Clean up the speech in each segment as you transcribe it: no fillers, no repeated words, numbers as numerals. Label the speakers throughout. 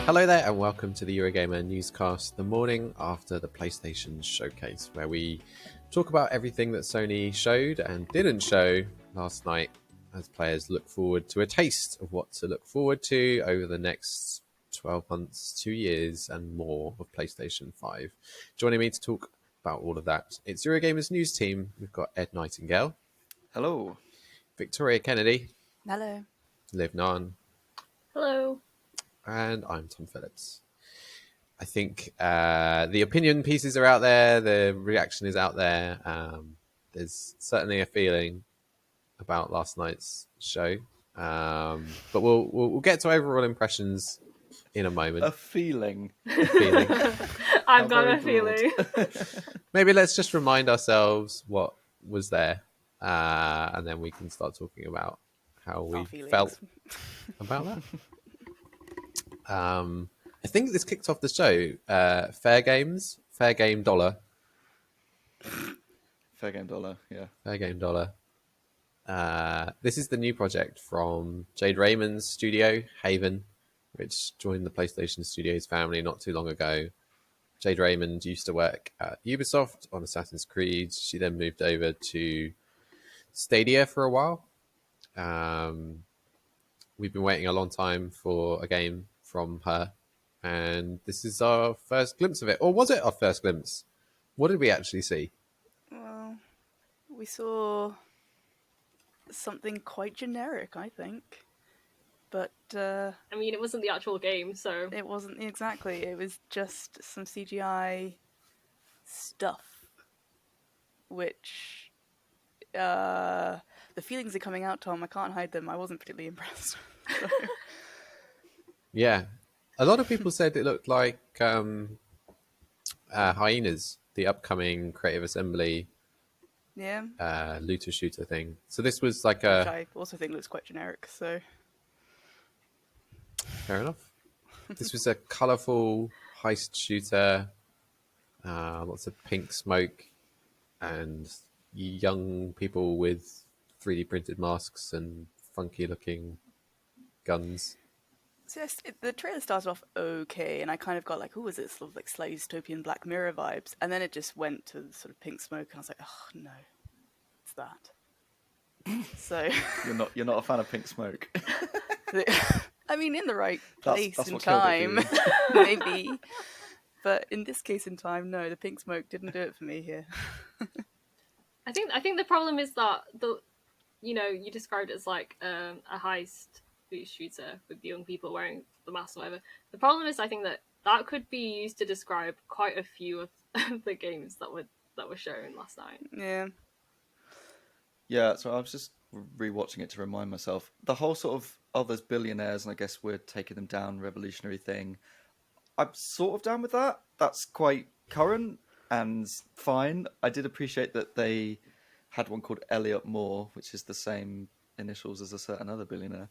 Speaker 1: Hello there and welcome to the Eurogamer Newscast, the morning after the PlayStation showcase, where we talk about everything that Sony showed and didn't show last night as players look forward to a taste of what to look forward to over the next 12 months, 2 years and more of PlayStation 5. Joining me to talk about all of that, it's Eurogamer's news team. We've got Ed Nightingale.
Speaker 2: Hello.
Speaker 1: Victoria Kennedy.
Speaker 3: Hello.
Speaker 1: Liv Ngan.
Speaker 4: Hello.
Speaker 1: And I'm Tom Phillips. I think the opinion pieces are out there. The reaction is out there. There's certainly a feeling about last night's show, but we'll get to overall impressions in a moment.
Speaker 2: A feeling.
Speaker 4: I've got a feeling.
Speaker 1: Maybe let's just remind ourselves what was there, and then we can start talking about how we felt about that. I think this kicked off the show. Fairgame $1.
Speaker 2: Fairgame $1, yeah.
Speaker 1: Fairgame $1. This is the new project from Jade Raymond's studio, Haven, which joined the PlayStation Studios family not too long ago. Jade Raymond used to work at Ubisoft on Assassin's Creed. She then moved over to Stadia for a while. We've been waiting a long time for a game from her, and this is our first glimpse of it. Or was it our first glimpse? What did we actually see?
Speaker 3: Well, we saw something quite generic, I think. But,
Speaker 4: I mean, it wasn't the actual game, so...
Speaker 3: It wasn't exactly. It was just some CGI stuff, which... the feelings are coming out, Tom. I can't hide them. I wasn't particularly impressed. So.
Speaker 1: Yeah. A lot of people said it looked like Hyenas, the upcoming Creative Assembly looter shooter thing. So this was like
Speaker 3: Which I also think looks quite generic, so...
Speaker 1: Fair enough. This was a colourful heist shooter, lots of pink smoke, and young people with 3D printed masks and funky looking guns.
Speaker 3: So yes, the trailer started off okay, and I kind of got like, "Oh, is it sort of like slightly dystopian Black Mirror vibes?" And then it just went to sort of pink smoke, and I was like, "Oh no, it's that." So
Speaker 2: you're not a fan of pink smoke.
Speaker 3: I mean, in the right place
Speaker 2: that's
Speaker 3: and
Speaker 2: what killed it
Speaker 3: time, maybe. But in this case in time, no, the pink smoke didn't do it for me here.
Speaker 4: I think the problem is that you described it as like a heist shooter with young people wearing the mask or whatever. The problem is, I think that could be used to describe quite a few of the games that were shown last night.
Speaker 3: Yeah.
Speaker 2: Yeah, so I was just rewatching it to remind myself. The whole sort of, there's billionaires and I guess we're taking them down revolutionary thing. I'm sort of down with that. That's quite current and fine. I did appreciate that they had one called Elliot Moore, which is the same initials as a certain other billionaire.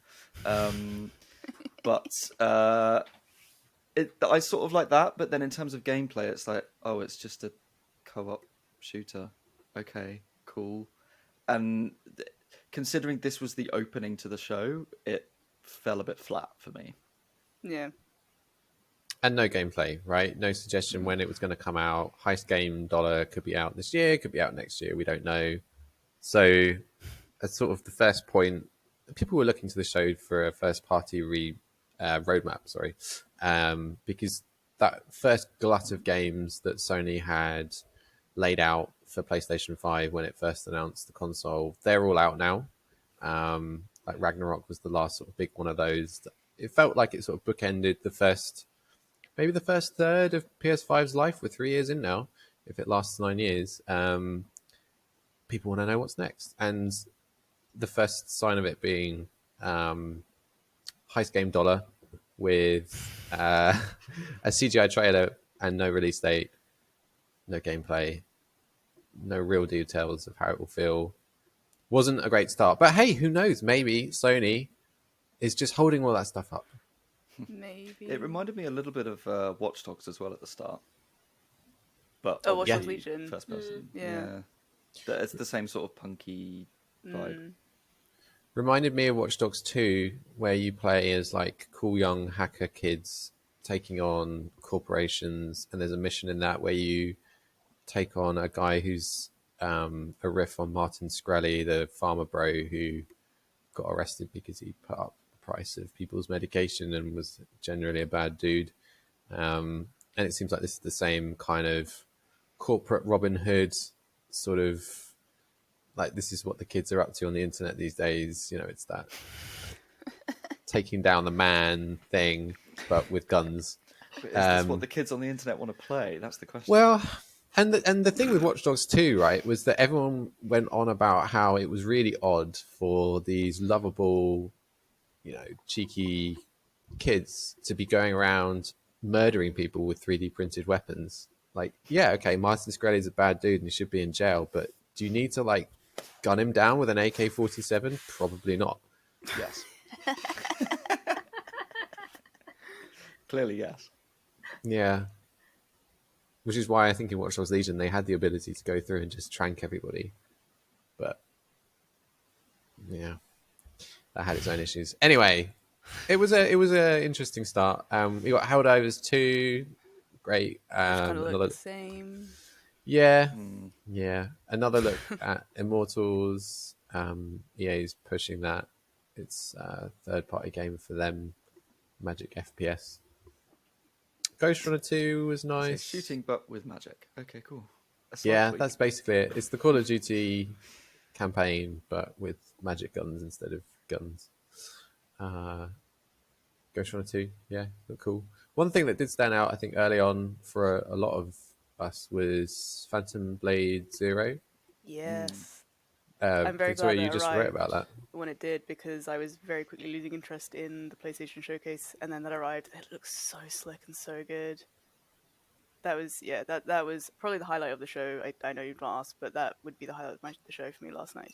Speaker 2: But I sort of like that. But then in terms of gameplay, it's like, oh, it's just a co-op shooter. Okay, cool. And considering this was the opening to the show, it fell a bit flat for me.
Speaker 3: Yeah.
Speaker 1: And no gameplay, right? No suggestion when it was going to come out. Heist Game $1 could be out this year, could be out next year. We don't know. So, as sort of the first point, people were looking to the show for a first-party roadmap, because that first glut of games that Sony had laid out for PlayStation 5 when it first announced the console, they're all out now. Like Ragnarok was the last sort of big one of those. It felt like it sort of bookended maybe the first third of PS5's life. We're 3 years in now. If it lasts 9 years, people want to know what's next. And the first sign of it being Heist Game $1 with a CGI trailer and no release date, no gameplay, no real details of how it will feel. Wasn't a great start. But hey, who knows? Maybe Sony is just holding all that stuff up.
Speaker 3: Maybe.
Speaker 2: It reminded me a little bit of Watch Dogs as well at the start. But
Speaker 3: Watch Dogs
Speaker 2: obviously
Speaker 3: Legion.
Speaker 2: first person.
Speaker 3: Yeah.
Speaker 2: It's the same sort of punky vibe.
Speaker 1: Reminded me of Watch Dogs 2, where you play as like cool young hacker kids taking on corporations, and there's a mission in that where you take on a guy who's a riff on Martin Shkreli, the farmer bro who got arrested because he put up the price of people's medication and was generally a bad dude. And it seems like this is the same kind of corporate Robin Hood sort of, like, this is what the kids are up to on the internet these days. You know, it's that taking down the man thing, but with guns.
Speaker 2: But is this what the kids on the internet want to play? That's the question.
Speaker 1: Well, and the thing with Watch Dogs 2, right, was that everyone went on about how it was really odd for these lovable, you know, cheeky kids to be going around murdering people with 3D printed weapons. Like, yeah, okay, Martin Shkreli's a bad dude and he should be in jail, but do you need to, like, gun him down with an AK-47? Probably not.
Speaker 2: Yes. Clearly, yes.
Speaker 1: Yeah. Which is why I think in Watch Dogs Legion they had the ability to go through and just trank everybody. But yeah, that had its own issues. Anyway, it was a interesting start. We got Helldivers 2, great.
Speaker 3: Kind of look the same.
Speaker 1: Yeah, yeah. Another look at Immortals. EA's pushing that. It's a third-party game for them. Magic FPS. Ghost Runner 2 was nice.
Speaker 2: So shooting, but with magic. Okay, cool.
Speaker 1: Yeah, that's basically it. It's the Call of Duty campaign, but with magic guns instead of guns. Ghost Runner 2, yeah, look cool. One thing that did stand out, I think, early on for a lot of us was Phantom Blade Zero.
Speaker 3: Yes. I'm very
Speaker 1: Victoria,
Speaker 3: glad
Speaker 1: you just wrote about that.
Speaker 3: When it did, because I was very quickly losing interest in the PlayStation Showcase, and then that arrived. It looks so slick and so good. That was that was probably the highlight of the show. I know you've not asked, but that would be the highlight of the show for me last night.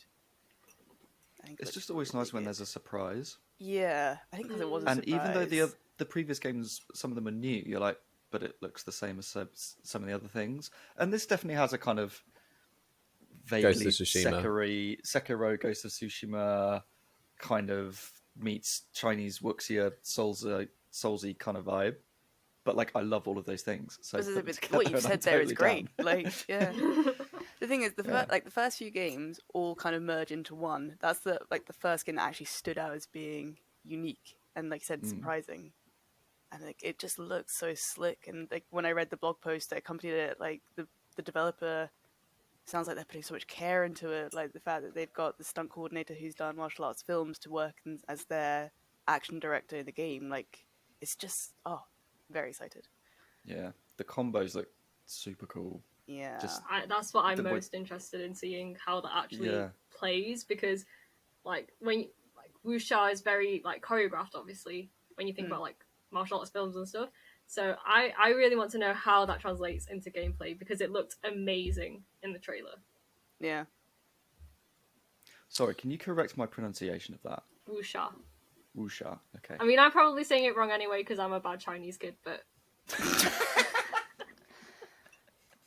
Speaker 3: I think
Speaker 2: it's just always nice when there's a surprise.
Speaker 3: Yeah, I think because it was a
Speaker 2: and
Speaker 3: surprise.
Speaker 2: even though the previous games, some of them are new, you're like, but it looks the same as some of the other things. And this definitely has a kind of vaguely Sekiro, Ghost of Tsushima kind of meets Chinese wuxia Soulsy kind of vibe. But like, I love all of those things. So
Speaker 3: what you've said there is great. Like, yeah. The thing is, the first few games all kind of merge into one. That's the first game that actually stood out as being unique and, like you said, surprising. And like, it just looks so slick. And like, when I read the blog post that accompanied it, like the developer sounds like they're putting so much care into it. Like the fact that they've got the stunt coordinator who's done martial arts films to work as their action director in the game. Like, it's just very excited.
Speaker 2: Yeah, the combos look super cool.
Speaker 3: Yeah,
Speaker 4: that's what I'm most interested in seeing, how that actually plays, because like wuxia is very like choreographed, obviously, when you think about like martial arts films and stuff. So I really want to know how that translates into gameplay, because it looked amazing in the trailer.
Speaker 3: Yeah.
Speaker 2: Sorry, can you correct my pronunciation of that?
Speaker 4: Wuxia.
Speaker 2: Wuxia, okay.
Speaker 4: I mean, I'm probably saying it wrong anyway because I'm a bad Chinese kid, but...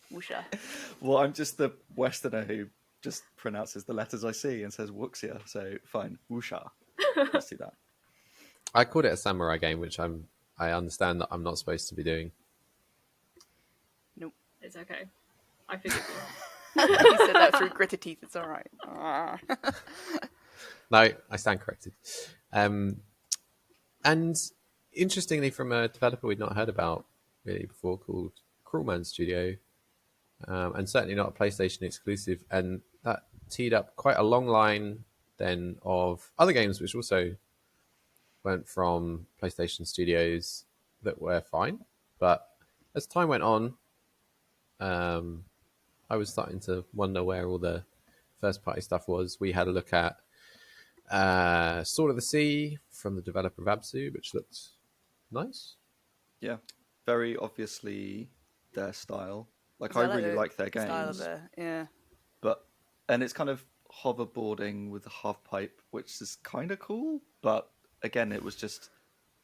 Speaker 3: Wuxia.
Speaker 2: Well, I'm just the Westerner who just pronounces the letters I see and says wuxia, so fine, wuxia. Let's do that.
Speaker 1: I called it a samurai game, which I understand that I'm not supposed to be doing.
Speaker 3: Nope.
Speaker 4: It's okay. I figured
Speaker 3: you said that through gritted teeth, it's alright.
Speaker 1: No, I stand corrected. And interestingly, from a developer we'd not heard about really before, called Cruelman Studio, and certainly not a PlayStation exclusive, and that teed up quite a long line then of other games which also went from PlayStation studios that were fine. But as time went on, I was starting to wonder where all the first-party stuff was. We had a look at Sword of the Sea from the developer of Absu, which looked nice.
Speaker 2: Yeah, very obviously their style. Like, I really like their games.
Speaker 3: Style of it, yeah.
Speaker 2: And it's kind of hoverboarding with a half pipe, which is kind of cool. But again, it was just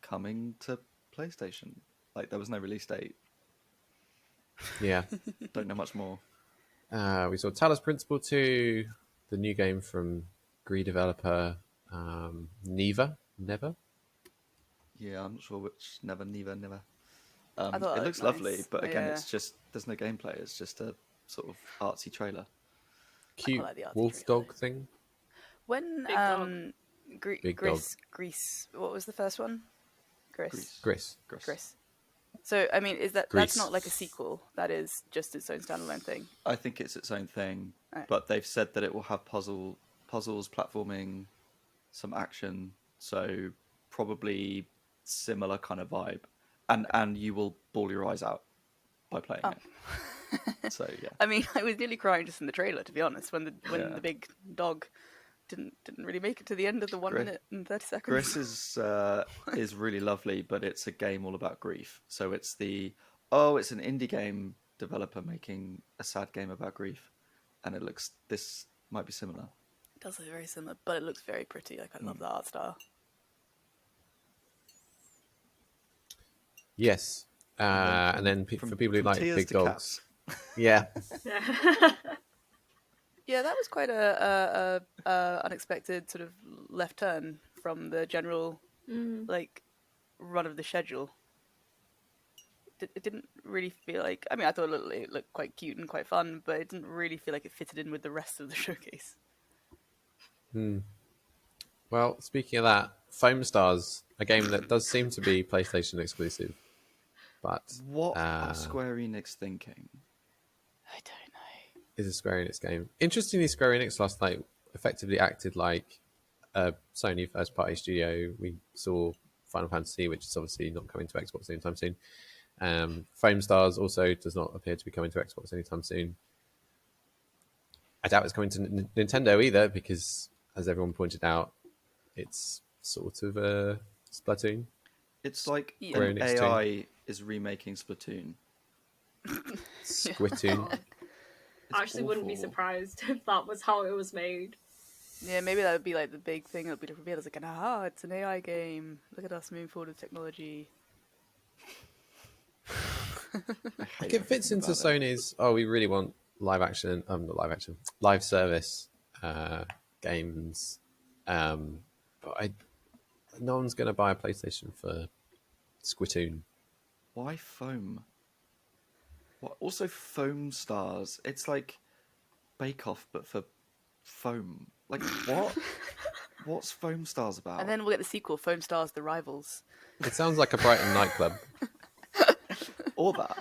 Speaker 2: coming to PlayStation. Like, there was no release date.
Speaker 1: Yeah.
Speaker 2: Don't know much more.
Speaker 1: We saw Talos Principle 2, the new game from Gree developer. Never.
Speaker 2: Yeah, I'm not sure which. Never.
Speaker 3: I thought
Speaker 2: It
Speaker 3: that
Speaker 2: looks
Speaker 3: looked
Speaker 2: lovely,
Speaker 3: nice.
Speaker 2: but again,
Speaker 3: Yeah.
Speaker 2: it's just there's no gameplay. It's just a sort of artsy trailer.
Speaker 3: I
Speaker 1: Cute
Speaker 3: like the arty
Speaker 1: wolf
Speaker 3: trailer.
Speaker 1: dog thing.
Speaker 3: When
Speaker 4: Big dog.
Speaker 1: Big dog.
Speaker 3: Greece, what was the first one?
Speaker 2: Greece.
Speaker 3: Gris. So I mean, is that's
Speaker 1: Grease.
Speaker 3: not like a sequel? That is just its own standalone thing.
Speaker 2: I think it's its own thing,
Speaker 3: Right.
Speaker 2: but they've said that it will have puzzles, platforming, some action. So probably similar kind of vibe, and you will bawl your eyes out by playing it. So yeah.
Speaker 3: I mean, I was nearly crying just in the trailer, to be honest, when
Speaker 2: Yeah.
Speaker 3: the big dog didn't really make it to the end of the 1 minute and 30 seconds.
Speaker 2: Gris is really lovely, but it's a game all about grief. So it's it's an indie game developer making a sad game about grief, and this might be similar.
Speaker 3: It does look very similar, but it looks very pretty. Like I love the art style.
Speaker 1: Yes. And then for people who like
Speaker 2: tears
Speaker 1: big
Speaker 2: to
Speaker 1: dogs.
Speaker 2: cats.
Speaker 1: Yeah.
Speaker 3: Yeah, that was quite a unexpected sort of left turn from the general like run of the schedule. It didn't really feel like. I mean, I thought it looked quite cute and quite fun, but it didn't really feel like it fitted in with the rest of the showcase.
Speaker 1: Well, speaking of that, Foam Stars, a game that does seem to be PlayStation exclusive, but
Speaker 2: What are Square Enix thinking?
Speaker 3: I don't know.
Speaker 1: is a Square Enix game. Interestingly, Square Enix last night effectively acted like a Sony first-party studio. We saw Final Fantasy, which is obviously not coming to Xbox anytime soon. Foam Stars also does not appear to be coming to Xbox anytime soon. I doubt it's coming to Nintendo either, because, as everyone pointed out, it's sort of a Splatoon.
Speaker 2: It's like
Speaker 3: Square
Speaker 2: an
Speaker 1: Enix
Speaker 2: AI is remaking Splatoon.
Speaker 1: Squitoon.
Speaker 4: I actually wouldn't be
Speaker 2: awful.
Speaker 4: surprised if that was how it was made.
Speaker 3: Yeah, maybe that would be like the big thing. It'll be revealed as like, it's an AI game. Look at us moving forward with technology.
Speaker 1: Like it fits into Sony's. Oh, we really want live action. Not live action. Live service games. But no one's going to buy a PlayStation for Squitoon.
Speaker 2: Why foam? What? Also, Foam Stars. It's like Bake Off, but for foam. Like what? What's Foam Stars about?
Speaker 3: And then we'll get the sequel, Foam Stars: The Rivals.
Speaker 1: It sounds like a Brighton nightclub.
Speaker 2: Or that.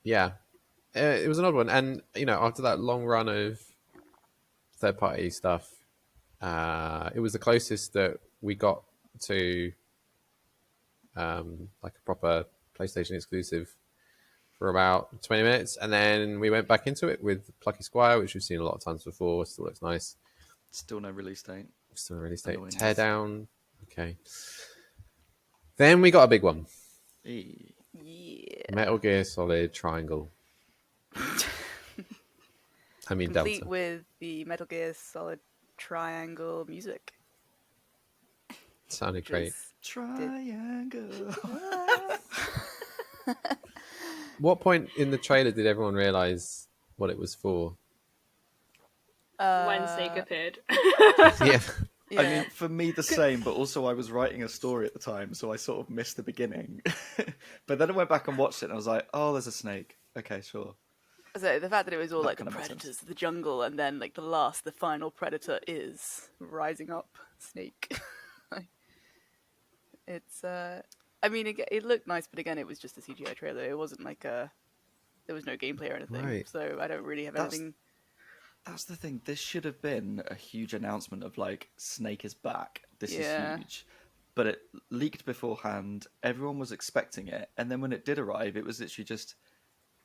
Speaker 1: Yeah, it was an odd one, and after that long run of third-party stuff, it was the closest that we got to like a proper PlayStation exclusive for about 20 minutes, and then we went back into it with Plucky Squire, which we've seen a lot of times before. Still looks nice.
Speaker 2: Still no release date.
Speaker 1: Still a release date.
Speaker 2: Annoying.
Speaker 1: Teardown. Okay. Then we got a big one.
Speaker 2: Eee.
Speaker 3: Yeah.
Speaker 1: Metal Gear Solid Triangle. I mean
Speaker 3: Complete
Speaker 1: Delta.
Speaker 3: with the Metal Gear Solid Triangle music.
Speaker 1: Sounded
Speaker 3: which
Speaker 1: great.
Speaker 3: is-
Speaker 2: Triangle.
Speaker 1: What point in the trailer did everyone realize what it was for?
Speaker 4: When Snake appeared.
Speaker 1: Yeah.
Speaker 3: Yeah.
Speaker 2: I mean, for me, the same, but also I was writing a story at the time, so I sort of missed the beginning. But then I went back and watched it, and I was like, oh, there's a snake. Okay, sure.
Speaker 3: So the fact that it was all
Speaker 2: That
Speaker 3: like the
Speaker 2: kinda makes sense.
Speaker 3: predators of the jungle, and then like the final predator is rising up, Snake. It's I mean, it looked nice, but again, it was just a CGI trailer. It wasn't like there was no gameplay or anything,
Speaker 1: Right.
Speaker 3: so I don't really have
Speaker 2: That's-
Speaker 3: anything.
Speaker 2: That's the thing. This should have been a huge announcement of like, Snake is back. This
Speaker 3: Yeah.
Speaker 2: is huge. But it leaked beforehand. Everyone was expecting it, and then when it did arrive, it was literally just,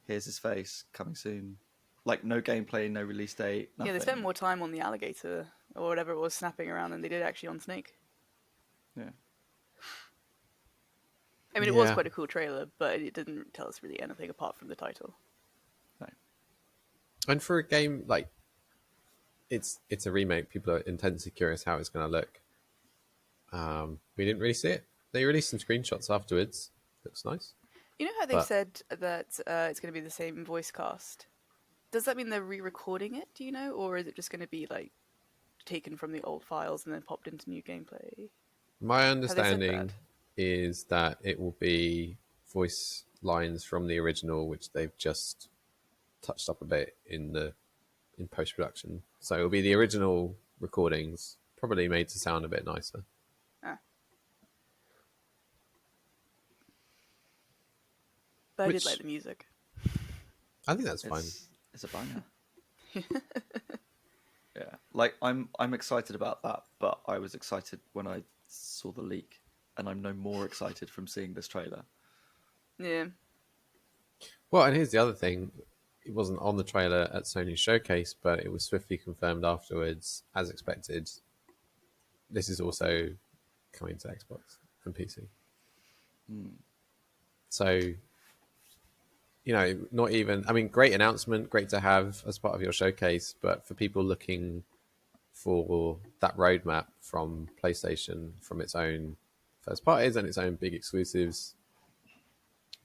Speaker 2: here's his face coming soon. Like no gameplay, no release date. Nothing.
Speaker 3: Yeah, they spent more time on the alligator or whatever it was snapping around than they did actually on Snake.
Speaker 2: Yeah.
Speaker 3: I mean, it was
Speaker 1: Yeah.
Speaker 3: quite a cool trailer, but it didn't tell us really anything apart from the title.
Speaker 2: No.
Speaker 1: And for a game like it's a remake, people are intensely curious how it's going to look. We didn't really see it. They released some screenshots afterwards. Looks nice.
Speaker 3: You know how they've
Speaker 1: But-
Speaker 3: said that it's going to be the same voice cast? Does that mean they're re-recording it? Do you know, or is it just going to be like taken from the old files and then popped into new gameplay?
Speaker 1: My
Speaker 3: Have they said
Speaker 1: understanding
Speaker 3: that?
Speaker 1: is that it will be voice lines from the original, which they've just touched up a bit in post production. So it'll be the original recordings, probably made to sound a bit nicer.
Speaker 3: Ah. But I did
Speaker 2: Which-
Speaker 3: like the music.
Speaker 1: I think that's fine.
Speaker 2: It's a banger. Yeah, like I'm excited about that, but I was excited when I saw the leak, and I'm no more excited from seeing this trailer.
Speaker 3: Yeah.
Speaker 1: Well, and here's the other thing. It wasn't on the trailer at Sony's showcase, but it was swiftly confirmed afterwards, as expected. This is also coming to Xbox and PC. So, not even... I mean, great announcement, great to have as part of your showcase, but for people looking for that roadmap from PlayStation, from its own first parties and its own big exclusives,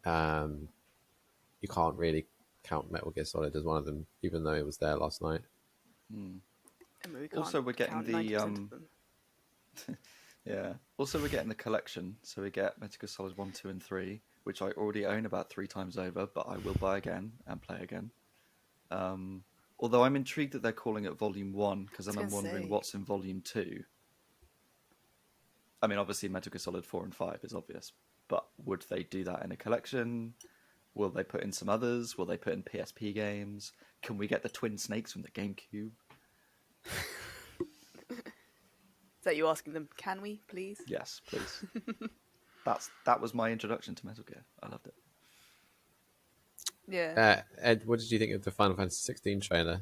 Speaker 1: you can't really count Metal Gear Solid as one of them, even though it was there last night.
Speaker 3: I mean, we can't
Speaker 2: Also, we're getting
Speaker 3: count
Speaker 2: the
Speaker 3: 90% of them.
Speaker 2: yeah. Also, we're getting the collection, so we get Metal Gear Solid 1, 2, and 3, which I already own about 3 times over, but I will buy again and play again. Although I'm intrigued that they're calling it Volume 1, because then
Speaker 3: I
Speaker 2: I'm
Speaker 3: was gonna
Speaker 2: wondering
Speaker 3: say.
Speaker 2: what's in Volume 2. I mean, obviously, Metal Gear Solid 4 and 5 is obvious, but would they do that in a collection? Will they put in some others? Will they put in PSP games? Can we get the Twin Snakes from the GameCube?
Speaker 3: Is that you asking them? Can we, please?
Speaker 2: Yes, please. That was my introduction to Metal Gear. I loved it.
Speaker 3: Yeah.
Speaker 1: Ed, what did you think of the Final Fantasy 16 trailer?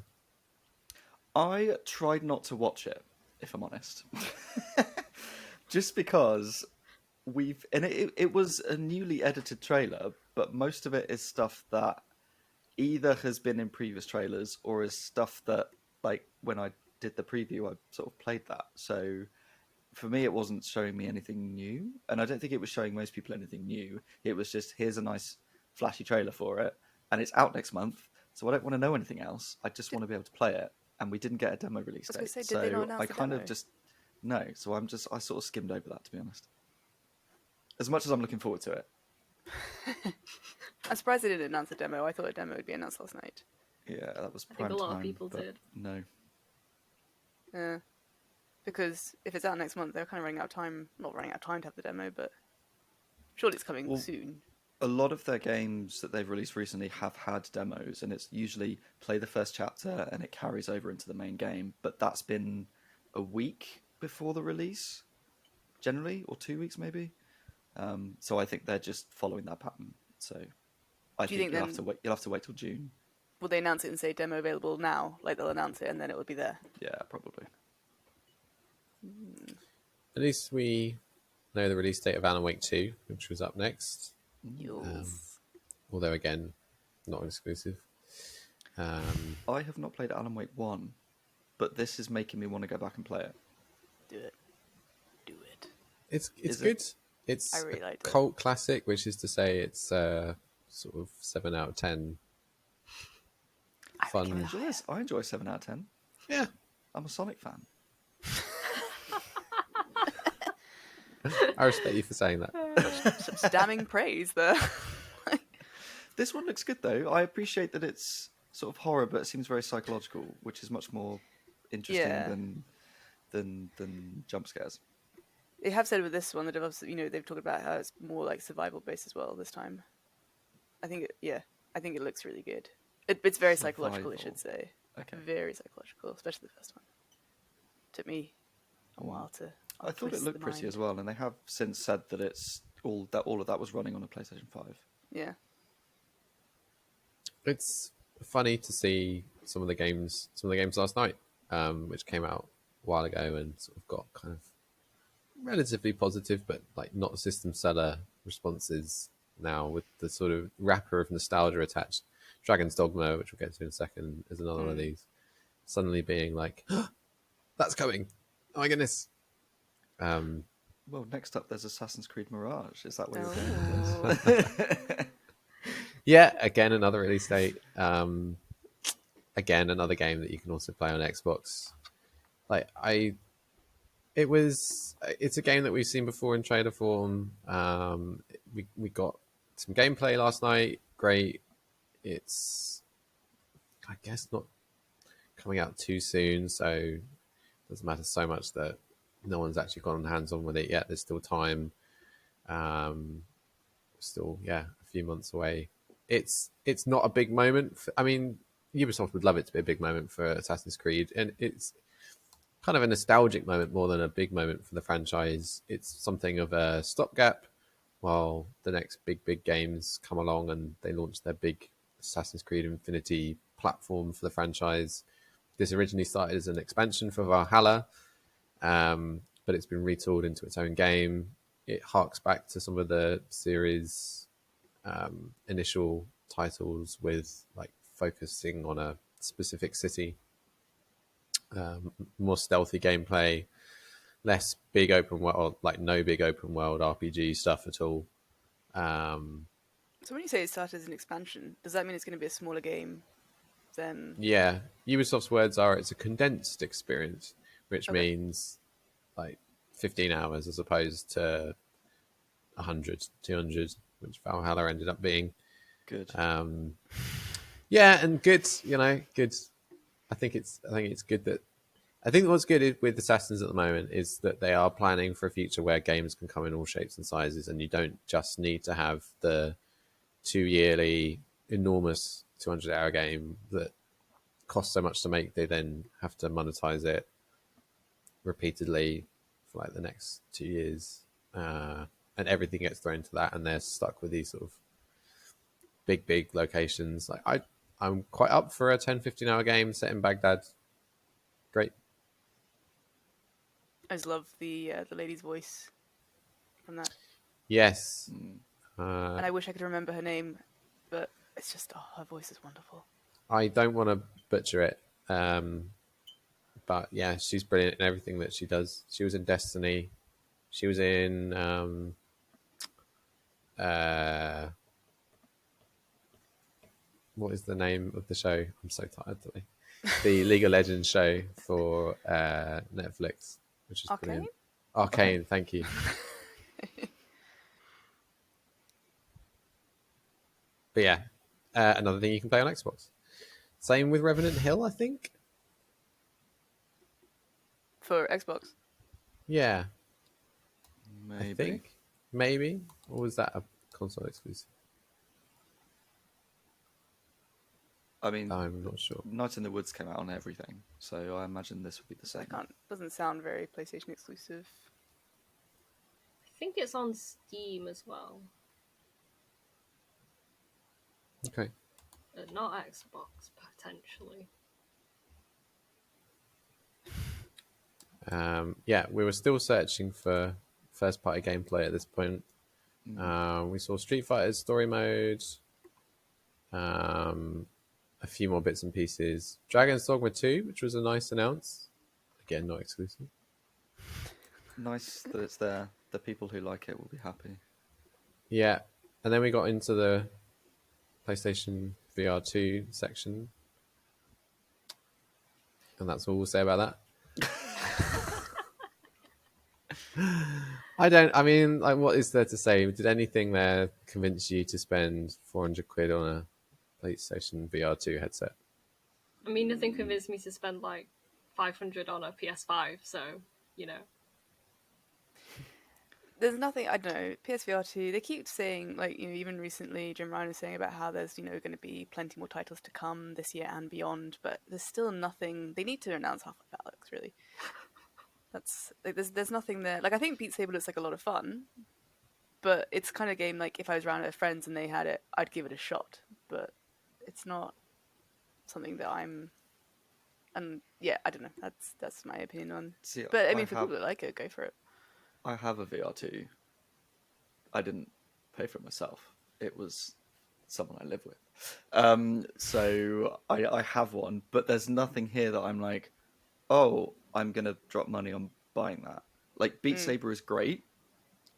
Speaker 2: I tried not to watch it, if I'm honest. Just because it was a newly edited trailer, but most of it is stuff that either has been in previous trailers or is stuff that, like, when I did the preview, I sort of played that. So for me, it wasn't showing me anything new, and I don't think it was showing most people anything new. It was just, here's a nice flashy trailer for it, and it's out next month, so I don't want to know anything else. I just want to be able to play it, and we didn't get a demo release
Speaker 3: I was
Speaker 2: date.
Speaker 3: gonna say, did they not
Speaker 2: So
Speaker 3: announce
Speaker 2: I
Speaker 3: the
Speaker 2: kind
Speaker 3: demo?
Speaker 2: of just no. So I sort of skimmed over that, to be honest. As much as I'm looking forward to it.
Speaker 3: I'm surprised they didn't announce the demo. I thought a demo would be announced last night.
Speaker 2: Yeah, that was
Speaker 4: I
Speaker 2: prime
Speaker 4: think a lot
Speaker 2: time,
Speaker 4: of people
Speaker 2: but
Speaker 4: did.
Speaker 2: No.
Speaker 3: Yeah. Because if it's out next month, they're kind of running out of time. Not running out of time to have the demo, but surely it's coming
Speaker 2: Well,
Speaker 3: soon.
Speaker 2: A lot of their games that they've released recently have had demos, and it's usually play the first chapter and it carries over into the main game. But that's been a week before the release, generally, or 2 weeks maybe. So I think they're just following that pattern. So I
Speaker 3: Do you
Speaker 2: think
Speaker 3: think
Speaker 2: you'll have to wait. You'll have to wait till June.
Speaker 3: Will they announce it and say demo available now? Like they'll announce it and then it will be there.
Speaker 2: Yeah, probably.
Speaker 1: At least we know the release date of Alan Wake 2, which was up next.
Speaker 3: Yes.
Speaker 1: Although, again, not an exclusive.
Speaker 2: I have not played Alan Wake 1, but this is making me want to go back and play it.
Speaker 3: Do it. Do it.
Speaker 1: It's
Speaker 2: Is it?
Speaker 1: good. It's
Speaker 3: I really
Speaker 1: a
Speaker 3: liked it.
Speaker 1: cult classic, which is to say it's sort of 7 out of 10.
Speaker 3: I
Speaker 1: Fun.
Speaker 3: think it was
Speaker 2: I enjoy 7 out of 10.
Speaker 1: Yeah.
Speaker 2: I'm a Sonic fan.
Speaker 1: I respect you for saying that.
Speaker 3: such damning praise there.
Speaker 2: This one looks good though. I appreciate that it's sort of horror, but it seems very psychological, which is much more interesting
Speaker 3: Yeah.
Speaker 2: than jump scares.
Speaker 3: They have said with this one that they've talked about how it's more like survival based as well this time. I think it looks really good. It's very psychological, I should say.
Speaker 2: Okay.
Speaker 3: Very psychological, especially the first one. Took me a while to.
Speaker 2: I thought it looked pretty as well, and they have since said that it's all of that was running on a PlayStation 5.
Speaker 3: Yeah.
Speaker 1: It's funny to see some of the games last night, which came out a while ago and sort of got kind of relatively positive, but like not system seller responses now, with the sort of wrapper of nostalgia attached. Dragon's Dogma, which we'll get to in a second, is another one of these. Suddenly being like, oh, that's coming. Oh my goodness.
Speaker 2: Well, next up there's Assassin's Creed Mirage. Is that where you're
Speaker 3: Oh.
Speaker 2: going with this?
Speaker 1: Yeah, again, another release date. again, another game that you can also play on Xbox. Like it's a game that we've seen before in trailer form. We got some gameplay last night. Great. It's, I guess, not coming out too soon, so it doesn't matter so much that no one's actually gone hands-on with it yet. There's still time. Still, a few months away. It's not a big moment. I mean, Ubisoft would love it to be a big moment for Assassin's Creed, and it's kind of a nostalgic moment more than a big moment for the franchise. It's something of a stopgap while the next big games come along and they launch their big Assassin's Creed Infinity platform for the franchise. This originally started as an expansion for Valhalla, but it's been retooled into its own game. It harks back to some of the series' initial titles with like focusing on a specific city. More stealthy gameplay, less big open world, or like no big open world RPG stuff at all.
Speaker 3: So when you say it started as an expansion, does that mean it's going to be a smaller game than...
Speaker 1: Yeah, Ubisoft's words are it's a condensed experience, which
Speaker 3: Okay.
Speaker 1: means like 15 hours as opposed to 100, 200, which Valhalla ended up being.
Speaker 2: Good.
Speaker 1: Yeah, and good, good. I think it's good that I think what's good with Assassins at the moment is that they are planning for a future where games can come in all shapes and sizes, and you don't just need to have the 2-yearly enormous 200-hour game that costs so much to make. They then have to monetize it repeatedly for like the next 2 years, and everything gets thrown into that, and they're stuck with these sort of big locations. Like I'm quite up for a 10-15 hour game set in Baghdad. Great.
Speaker 3: I just love the lady's voice from that.
Speaker 1: Yes.
Speaker 3: And I wish I could remember her name, but it's just, her voice is wonderful.
Speaker 1: I don't want to butcher it, but yeah, she's brilliant in everything that she does. She was in Destiny. She was in what is the name of the show? I'm so tired today. The League of Legends show for Netflix, which is
Speaker 3: Arcane?
Speaker 1: brilliant. Arcane, thank you. But yeah, another thing you can play on Xbox. Same with Revenant Hill, I think.
Speaker 3: For Xbox.
Speaker 1: Yeah,
Speaker 2: Maybe.
Speaker 1: I think maybe, or was that a console exclusive?
Speaker 2: I mean,
Speaker 1: I'm not sure.
Speaker 2: Night in the Woods came out on everything, so I imagine this would be the same.
Speaker 3: Doesn't sound very PlayStation exclusive.
Speaker 4: I think it's on Steam as well.
Speaker 1: Okay.
Speaker 4: Not Xbox, potentially.
Speaker 1: Yeah, we were still searching for first-party gameplay at this point. We saw Street Fighter's story mode, a few more bits and pieces. Dragon's Dogma 2, which was a nice announce. Again, not exclusive.
Speaker 2: Nice that it's there. The people who like it will be happy.
Speaker 1: Yeah, and then we got into the PlayStation VR 2 section. And that's all we'll say about that. I mean, like, what is there to say? Did anything there convince you to spend 400 quid on a PlayStation VR 2 headset?
Speaker 4: I mean, nothing convinced me to spend like 500 on a PS5, so, you know.
Speaker 3: There's nothing, I don't know, PSVR 2, they keep saying, like, even recently Jim Ryan was saying about how there's, going to be plenty more titles to come this year and beyond, but there's still nothing, they need to announce Half-Life Alyx, really. That's, like, there's nothing there. Like, I think Beat Saber looks like a lot of fun, but it's kind of game, like, if I was around with friends and they had it, I'd give it a shot, but it's not something that I'm, and yeah, I don't know, that's my opinion on.
Speaker 2: See,
Speaker 3: But, I mean, for people that like it, go for it.
Speaker 2: I have a VR2. I didn't pay for it myself. It was someone I live with. So I have one, but there's nothing here that I'm like, oh, I'm going to drop money on buying that. Like, Beat Saber is great.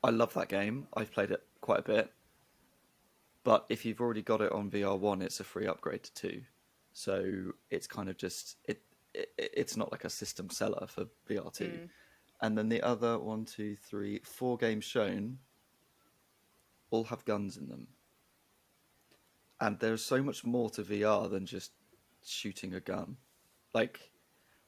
Speaker 2: I love that game. I've played it quite a bit. But if you've already got it on VR1, it's a free upgrade to 2. So it's kind of just it's not like a system seller for VR2. And then the other 4 games shown all have guns in them. And there's so much more to VR than just shooting a gun. Like,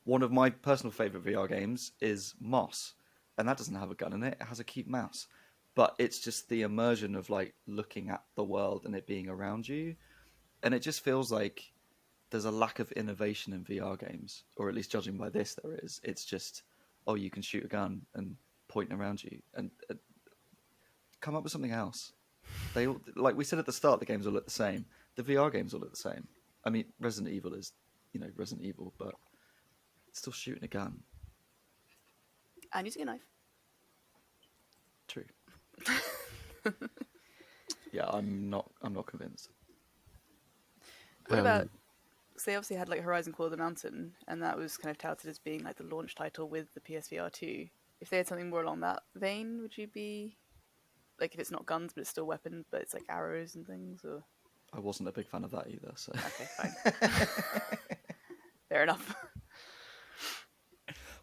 Speaker 2: one of my personal favourite VR games is Moss, and that doesn't have a gun in it. It has a cute mouse. But it's just the immersion of, like, looking at the world and it being around you. And it just feels like there's a lack of innovation in VR games, or at least judging by this, there is. It's just, oh, you can shoot a gun and point around you, and come up with something else. They all, like we said at the start, the games all look the same. The VR games all look the same. I mean, Resident Evil is, Resident Evil, but it's still shooting a gun.
Speaker 3: And using a knife.
Speaker 2: True. Yeah, I'm not convinced.
Speaker 3: What about? So they obviously had like Horizon Call of the Mountain, and that was kind of touted as being like the launch title with the PSVR 2. If they had something more along that vein, would you be like, if it's not guns but it's still weapons, but it's like arrows and things? Or
Speaker 2: I wasn't a big fan of that either. So
Speaker 3: okay, fine. Fair enough.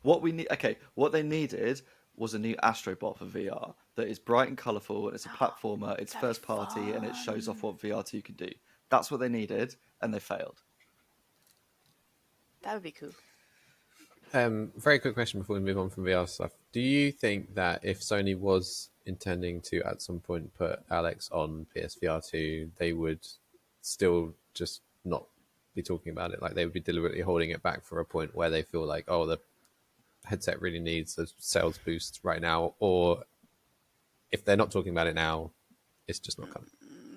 Speaker 2: What they needed was a new Astrobot for VR that is bright and colourful, and it's a platformer, it's
Speaker 3: That'd
Speaker 2: first
Speaker 3: be
Speaker 2: party, and it shows
Speaker 3: fun.
Speaker 2: off what VR2 can do. That's what they needed, and they failed.
Speaker 3: That would be cool.
Speaker 1: Very quick question before we move on from VR stuff. Do you think that if Sony was intending to at some point put Alex on PSVR 2, they would still just not be talking about it? Like, they would be deliberately holding it back for a point where they feel like, oh, the headset really needs a sales boost right now, or if they're not talking about it now, it's just not coming.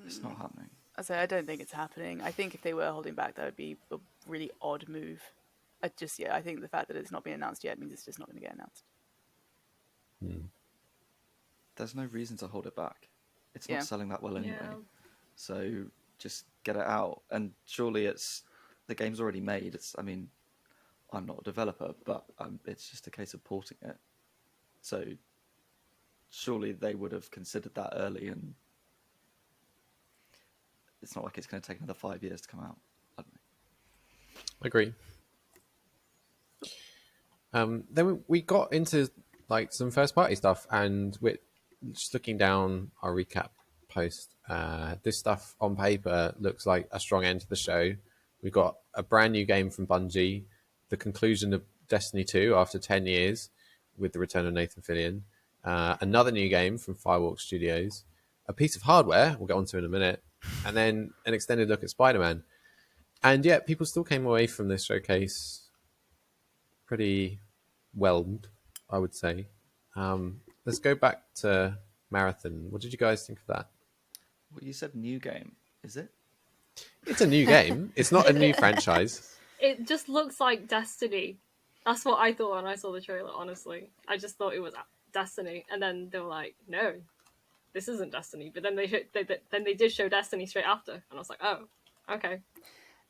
Speaker 2: It's not happening.
Speaker 3: I don't think it's happening. I think if they were holding back, that would be a really odd move. I think the fact that it's not been announced yet means it's just not going to get announced.
Speaker 2: There's no reason to hold it back. It's not selling that well anyway.
Speaker 4: Yeah.
Speaker 2: So just get it out. And surely the game's already made. I'm not a developer, but it's just a case of porting it. So surely they would have considered that early, and it's not like it's going to take another 5 years to come out. I don't know.
Speaker 1: Agree. Then we got into like some first party stuff, and we're just looking down our recap post. This stuff on paper looks like a strong end to the show. We've got a brand new game from Bungie, the conclusion of Destiny 2 after 10 years with the return of Nathan Fillion, another new game from Firewalk Studios, a piece of hardware we'll get onto in a minute, and then an extended look at Spider-Man. And yet people still came away from this showcase pretty whelmed, I would say. Let's go back to Marathon. What did you guys think of that?
Speaker 2: Well, you said new game, is it?
Speaker 1: It's a new game. It's not a new franchise.
Speaker 4: It just looks like Destiny. That's what I thought when I saw the trailer, honestly. I just thought it was Destiny. And then they were like, no, this isn't Destiny. But then they did show Destiny straight after. And I was like, oh, okay.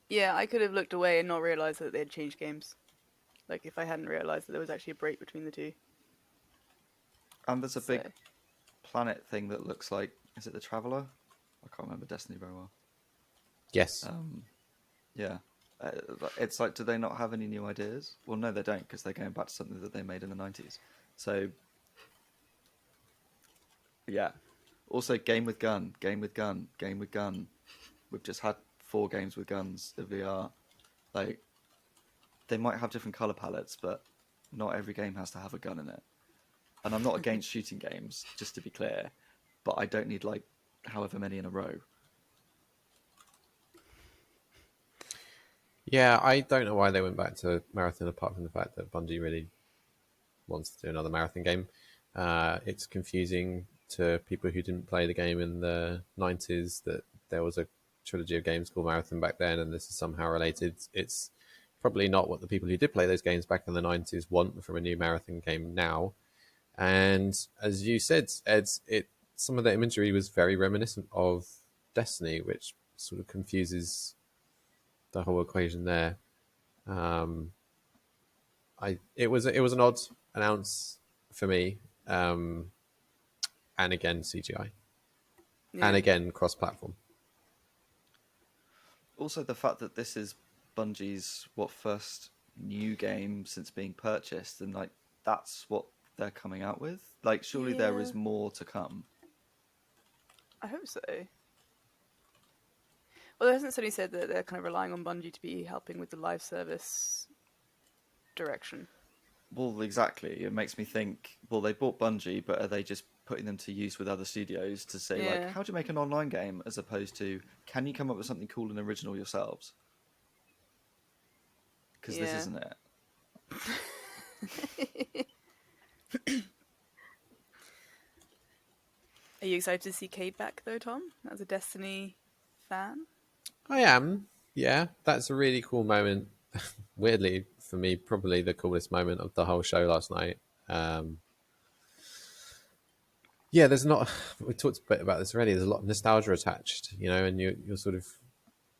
Speaker 3: Yeah, I could have looked away and not realised that they had changed games. Like, if I hadn't realised that there was actually a break between the two.
Speaker 2: And there's a big planet thing that looks like, is it the Traveller? I can't remember Destiny very well.
Speaker 1: Yes.
Speaker 2: Yeah. It's like, do they not have any new ideas? Well, no, they don't, because they're going back to something that they made in the 90s. So, yeah. Also, game with gun, game with gun, game with gun. We've just had 4 games with guns in VR. Like, they might have different colour palettes, but not every game has to have a gun in it. And I'm not against shooting games, just to be clear, but I don't need, like, however many in a row.
Speaker 1: Yeah, I don't know why they went back to Marathon, apart from the fact that Bungie really wants to do another Marathon game. It's confusing to people who didn't play the game in the 90s that there was a trilogy of games called Marathon back then, and this is somehow related. It's probably not what the people who did play those games back in the 90s want from a new Marathon game now. And as you said, Ed, some of the imagery was very reminiscent of Destiny, which sort of confuses the whole equation there. It was an odd announce for me, and again CGI, and again cross-platform.
Speaker 2: Also, the fact that this is Bungie's first new game since being purchased, and like that's what they're coming out with. Like, surely there is
Speaker 3: Yeah.
Speaker 2: more to come.
Speaker 3: I hope so. Well, hasn't Sony said that they're kind of relying on Bungie to be helping with the live service direction?
Speaker 2: Well, exactly. It makes me think, well, they bought Bungie, but are they just putting them to use with other studios to say, like,
Speaker 3: Yeah.
Speaker 2: how do you make an online game, as opposed to, can you come up with something cool and original yourselves? Because this
Speaker 3: Yeah.
Speaker 2: isn't it.
Speaker 3: Are you excited to see Cade back, though, Tom? As a Destiny fan?
Speaker 1: I am. Yeah, that's a really cool moment. Weirdly, for me, probably the coolest moment of the whole show last night. Yeah, there's not. We talked a bit about this already. There's a lot of nostalgia attached, and you're sort of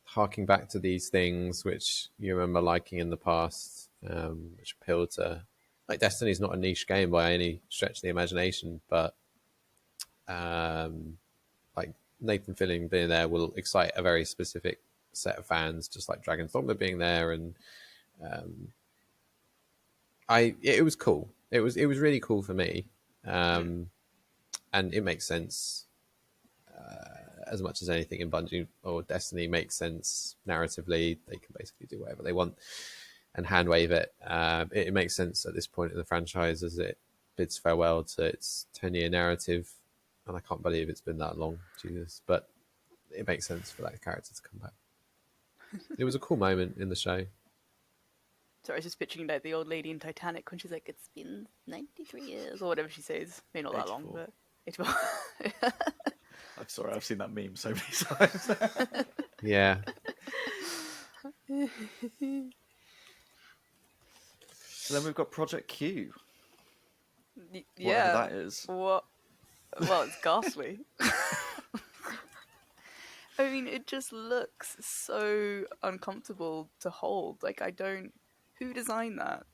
Speaker 1: harking back to these things which you remember liking in the past, which appeal to. Like, Destiny's not a niche game by any stretch of the imagination, but like Nathan Fillion being there will excite a very specific set of fans, just like Dragon's Dogma being there, and it was cool. It was really cool for me, and it makes sense. As much as anything in Bungie or Destiny makes sense narratively, they can basically do whatever they want and hand wave it. It makes sense at this point in the franchise as it bids farewell to its 10-year narrative, and I can't believe it's been that long, Jesus. But it makes sense for that character to come back. It was a cool moment in the show.
Speaker 3: Sorry, I was just picturing like the old lady in Titanic when she's like, "It's been 93 years," or whatever she says. Maybe not that long,
Speaker 2: 84.
Speaker 3: but 84.
Speaker 2: I'm sorry, I've seen that meme so many times.
Speaker 1: Yeah.
Speaker 2: So then we've got Project Q.
Speaker 3: Yeah.
Speaker 2: Whatever that is.
Speaker 3: What? Well, it's ghastly. I mean, it just looks so uncomfortable to hold. Like, who designed that?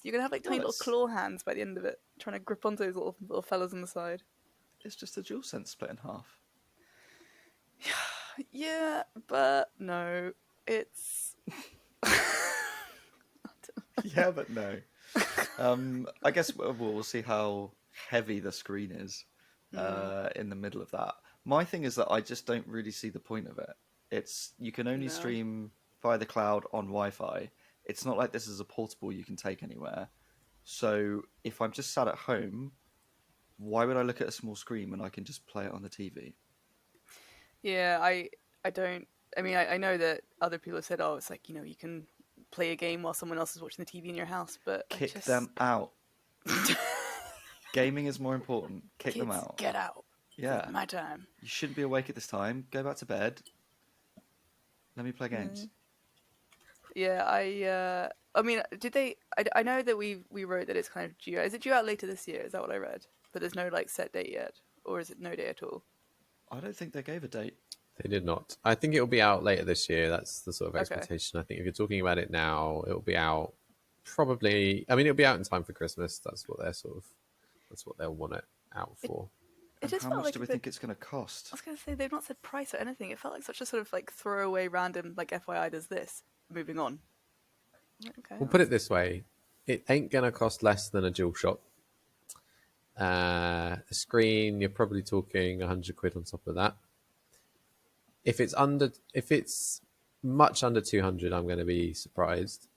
Speaker 3: You're gonna have like tiny
Speaker 2: Well,
Speaker 3: little claw hands by the end of it, trying to grip onto those little fellas on the side.
Speaker 2: It's just a DualSense split in half.
Speaker 3: Yeah, but no, it's.
Speaker 2: Yeah, but no. I guess we'll see how heavy the screen is in the middle of that. My thing is that I just don't really see the point of it. You can only stream via the cloud on Wi-Fi. It's not like this is a portable you can take anywhere. So if I'm just sat at home, why would I look at a small screen when I can just play it on the TV?
Speaker 3: Yeah, I don't. I mean, I know that other people have said, "Oh, it's like, you can play a game while someone else is watching the TV in your house," but
Speaker 2: Kick them out. Gaming is more important. Kick
Speaker 3: Kids,
Speaker 2: them out.
Speaker 3: Get out.
Speaker 2: Yeah.
Speaker 3: It's my time.
Speaker 2: You shouldn't be awake at this time. Go back to bed. Let me play games.
Speaker 3: Yeah, I mean, did they? I know that we wrote that it's kind of due. Is it due out later this year? Is that what I read? But there's no like set date yet, or is it no date at all?
Speaker 2: I don't think they gave a date.
Speaker 1: They did not. I think it will be out later this year. That's the sort of expectation. I think if you're talking about it now, it will be out probably. I mean, it'll be out in time for Christmas. That's what they'll want it out for.
Speaker 3: It just
Speaker 2: How
Speaker 3: felt
Speaker 2: much
Speaker 3: like
Speaker 2: do we think it's going to cost?
Speaker 3: I was going to say they've not said price or anything. It felt like such a sort of like throwaway, random like FYI. Does this? Moving on. Okay.
Speaker 1: We'll put it this way: it ain't gonna cost less than a DualShock. The screen, you're probably talking £100 on top of that. If it's much under 200, I'm going to be surprised.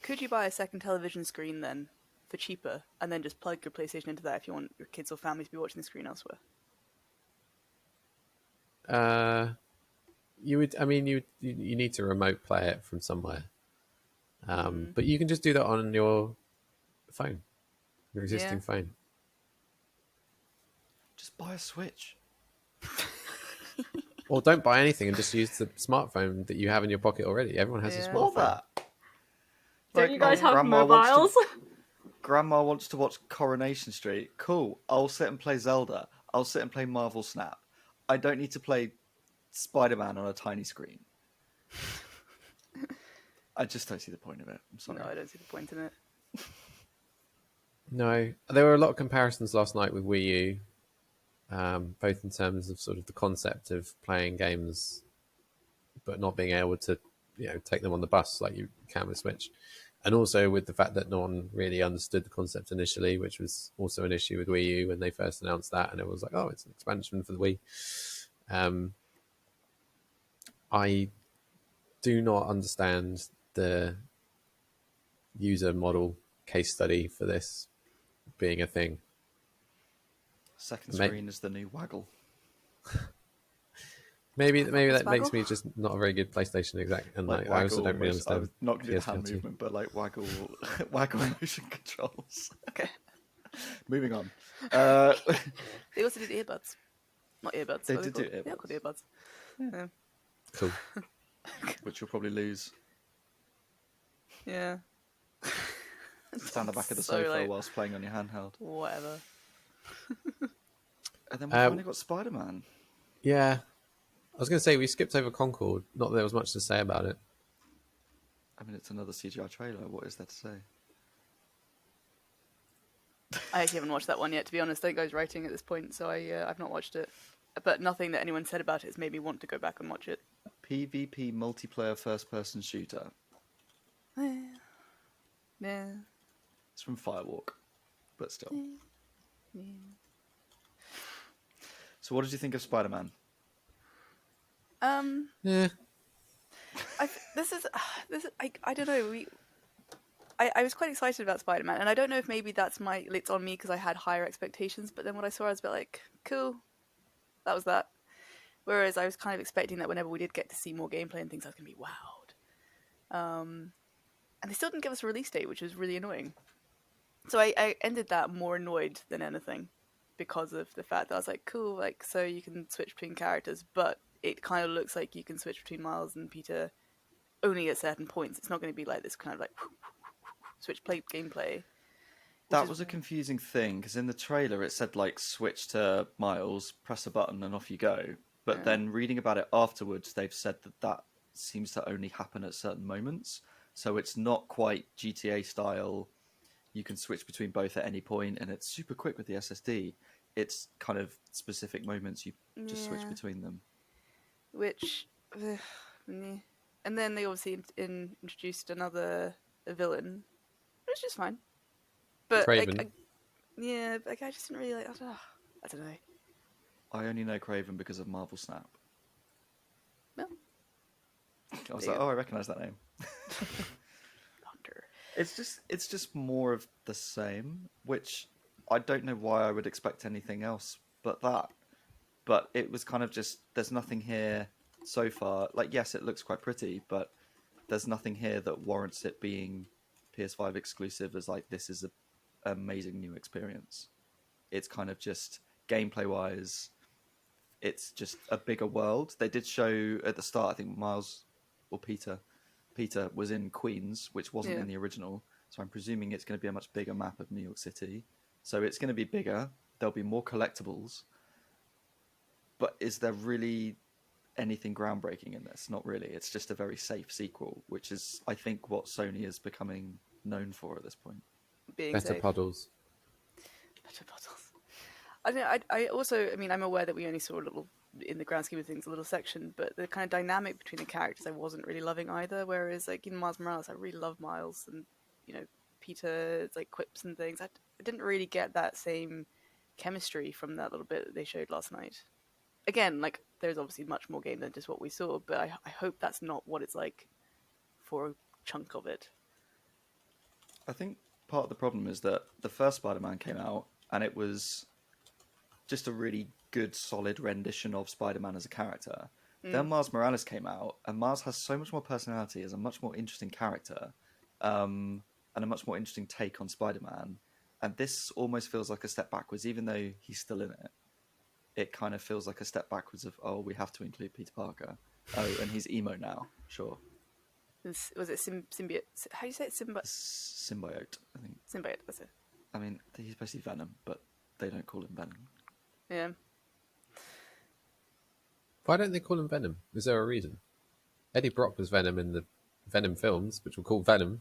Speaker 3: Could you buy a second television screen then for cheaper, and then just plug your PlayStation into that if you want your kids or family to be watching the screen elsewhere?
Speaker 1: You would. I mean, you need to remote play it from somewhere. But you can just do that on your phone, your existing phone.
Speaker 2: Just buy a Switch.
Speaker 1: Or don't buy anything and just use the smartphone that you have in your pocket already. Everyone has a
Speaker 2: All
Speaker 1: smartphone.
Speaker 2: that.
Speaker 4: Don't you guys have
Speaker 2: Grandma
Speaker 4: mobiles?
Speaker 2: Grandma wants to watch Coronation Street. Cool. I'll sit and play Zelda. I'll sit and play Marvel Snap. I don't need to play Spider-Man on a tiny screen. I just don't see the point of it. I'm sorry.
Speaker 3: No, I don't see the point in it.
Speaker 1: No, there were a lot of comparisons last night with Wii U, both in terms of sort of the concept of playing games but not being able to take them on the bus like you can with Switch. And also with the fact that no one really understood the concept initially, which was also an issue with Wii U when they first announced that, and it was like, oh, it's an expansion for the Wii. I do not understand the user model case study for this being a thing.
Speaker 2: Second screen is the new Waggle.
Speaker 1: Maybe that
Speaker 3: Waggle?
Speaker 1: makes me just not a very good PlayStation exec, and
Speaker 2: Like
Speaker 1: I also
Speaker 2: Waggle,
Speaker 1: don't really
Speaker 2: which I
Speaker 1: understand.
Speaker 2: was not going to do the
Speaker 1: PS
Speaker 2: hand
Speaker 1: Gen 2.
Speaker 2: movement, but like Waggle, Waggle motion controls.
Speaker 3: Okay.
Speaker 2: Moving on.
Speaker 3: They also did earbuds. Not earbuds.
Speaker 2: They
Speaker 3: what are
Speaker 2: did do
Speaker 3: called? They're called earbuds. Yeah.
Speaker 1: Cool.
Speaker 2: Which you'll probably lose.
Speaker 3: Yeah.
Speaker 2: Stand the back of the
Speaker 3: So,
Speaker 2: sofa
Speaker 3: like,
Speaker 2: whilst playing on your handheld.
Speaker 3: whatever.
Speaker 2: And then we finally got Spider-Man.
Speaker 1: Yeah. I was going to say, we skipped over Concord. Not that there was much to say about it.
Speaker 2: I mean, it's another CGI trailer. What is there to say?
Speaker 3: I actually haven't watched that one yet, to be honest. I think I was writing at this point, so I've not watched it. But nothing that anyone said about it has made me want to go back and watch it.
Speaker 2: PvP multiplayer first-person shooter.
Speaker 3: Yeah.
Speaker 2: It's from Firewalk, but still.
Speaker 3: Yeah.
Speaker 2: So what did you think of Spider-Man?
Speaker 1: Yeah.
Speaker 3: I don't know. I was quite excited about Spider-Man, and I don't know if maybe it's on me because I had higher expectations. But then what I saw, I was a bit like, cool, that was that. Whereas I was kind of expecting that whenever we did get to see more gameplay and things, I was gonna be wowed. And they still didn't give us a release date, which was really annoying. So I ended that more annoyed than anything because of the fact that I was like, cool, like, so you can switch between characters, but it kind of looks like you can switch between Miles and Peter only at certain points. It's not going to be like this kind of like switch play gameplay.
Speaker 2: That was a confusing thing, because in the trailer it said, like, switch to Miles, press a button and off you go. But then reading about it afterwards, they've said that seems to only happen at certain moments. So it's not quite GTA style. You can switch between both at any point, and it's super quick with the SSD. It's kind of specific moments you just switch between them.
Speaker 3: Which, and then they obviously introduced another villain, which is fine. But
Speaker 1: Craven.
Speaker 3: I just didn't really like. I don't know.
Speaker 2: I only know Craven because of Marvel Snap.
Speaker 3: No.
Speaker 2: I was like, I recognise that name.
Speaker 3: Hunter.
Speaker 2: It's just more of the same, which I don't know why I would expect anything else but that. But it was kind of just, there's nothing here so far. Like, yes, it looks quite pretty, but there's nothing here that warrants it being PS5 exclusive as, like, this is an amazing new experience. It's kind of just, gameplay-wise, it's just a bigger world. They did show at the start, I think Miles or Peter was in Queens, which wasn't in the original. So I'm presuming it's going to be a much bigger map of New York City. So it's going to be bigger. There'll be more collectibles. But is there really anything groundbreaking in this? Not really. It's just a very safe sequel, which is, I think, what Sony is becoming known for at this point.
Speaker 3: Being
Speaker 1: Better
Speaker 3: safe.
Speaker 1: puddles.
Speaker 3: Better puddles. I don't know. I also, I mean, I'm aware that we only saw a little, in the grand scheme of things, a little section, but the kind of dynamic between the characters I wasn't really loving either. Whereas, like, in Miles Morales, I really love Miles, and, you know, Peter's, like, quips and things. I didn't really get that same chemistry from that little bit that they showed last night. Again, like, there's obviously much more game than just what we saw, but I hope that's not what it's like for a chunk of it.
Speaker 2: I think part of the problem is that the first Spider-Man came out, and it was just a really good, solid rendition of Spider-Man as a character. Then Miles Morales came out, and Miles has so much more personality as a much more interesting character, and a much more interesting take on Spider-Man. And this almost feels like a step backwards, even though he's still in it. It kind of feels like a step backwards of, oh, we have to include Peter Parker. Oh, and he's emo now, sure.
Speaker 3: Was it symbiote? How do you say it?
Speaker 2: Symbiote, I think.
Speaker 3: Symbiote, that's it.
Speaker 2: I mean, he's basically Venom, but they don't call him Venom.
Speaker 3: Yeah.
Speaker 1: Why don't they call him Venom? Is there a reason? Eddie Brock was Venom in the Venom films, which were called Venom.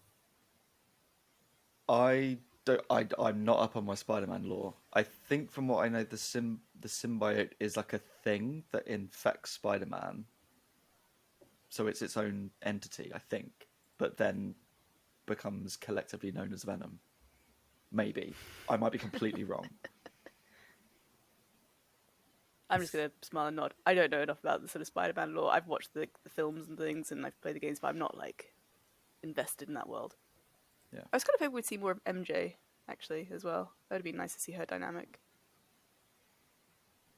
Speaker 2: I'm not up on my Spider-Man lore. I think from what I know, the symbiote is like a thing that infects Spider-Man. so it's its own entity, I think, but then becomes collectively known as Venom. Maybe. I might be completely wrong.
Speaker 3: I'm just going to smile and nod. I don't know enough about the sort of Spider-Man lore. I've watched the films and things, and I've played the games, but I'm not, like, invested in that world.
Speaker 2: Yeah.
Speaker 3: I was kind of hoping we'd see more of MJ, actually, as well. That would be nice to see her dynamic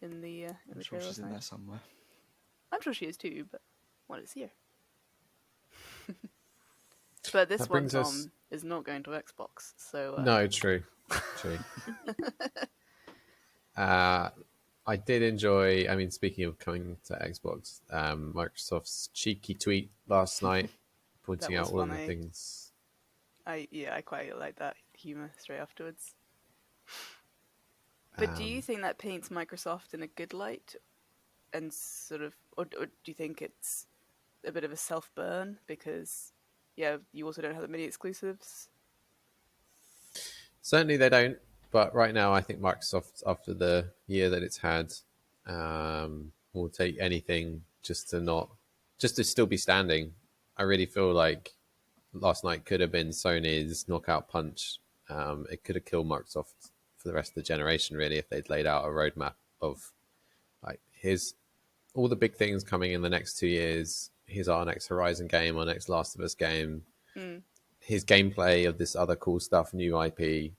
Speaker 3: in the
Speaker 2: I'm sure she's in there somewhere.
Speaker 3: I'm sure she is too, but I wanted to see her. But this
Speaker 1: That
Speaker 3: one,
Speaker 1: brings
Speaker 3: Tom,
Speaker 1: us-
Speaker 3: is not going to Xbox, so...
Speaker 1: No, true. I did enjoy, I mean, speaking of coming to Xbox, Microsoft's cheeky tweet last night pointing
Speaker 3: That
Speaker 1: out
Speaker 3: was
Speaker 1: all of the
Speaker 3: funny.
Speaker 1: things.
Speaker 3: I quite like that humour straight afterwards. But do you think that paints Microsoft in a good light? And sort of... Or do you think it's a bit of a self-burn? Because, yeah, you also don't have that many exclusives.
Speaker 1: Certainly they don't, but right now I think Microsoft, after the year that it's had, will take anything just to still be standing. I really feel like last night could have been Sony's knockout punch. It could have killed Microsoft for the rest of the generation, really, if they'd laid out a roadmap of, like, here's all the big things coming in the next 2 years. Here's our next Horizon game, our next Last of Us game. Here's gameplay of this other cool stuff, new IP.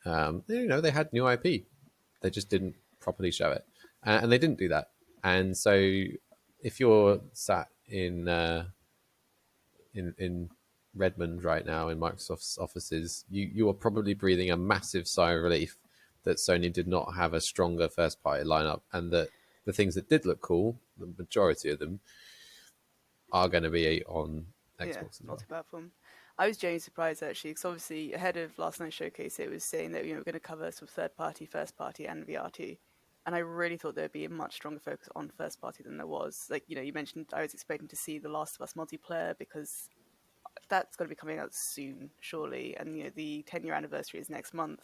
Speaker 1: They had new IP. They just didn't properly show it. And they didn't do that. And so if you're sat in Redmond right now in Microsoft's offices, you are probably breathing a massive sigh of relief that Sony did not have a stronger first party lineup, and that the things that did look cool, the majority of them, are going to be on Xbox as well.
Speaker 3: Multi-platform. I was genuinely surprised, actually, because obviously ahead of last night's showcase, it was saying that we're going to cover some third-party, first-party, and VR too. And I really thought there'd be a much stronger focus on first-party than there was. Like, you mentioned I was expecting to see The Last of Us multiplayer, because that's going to be coming out soon, surely. And, the 10-year anniversary is next month.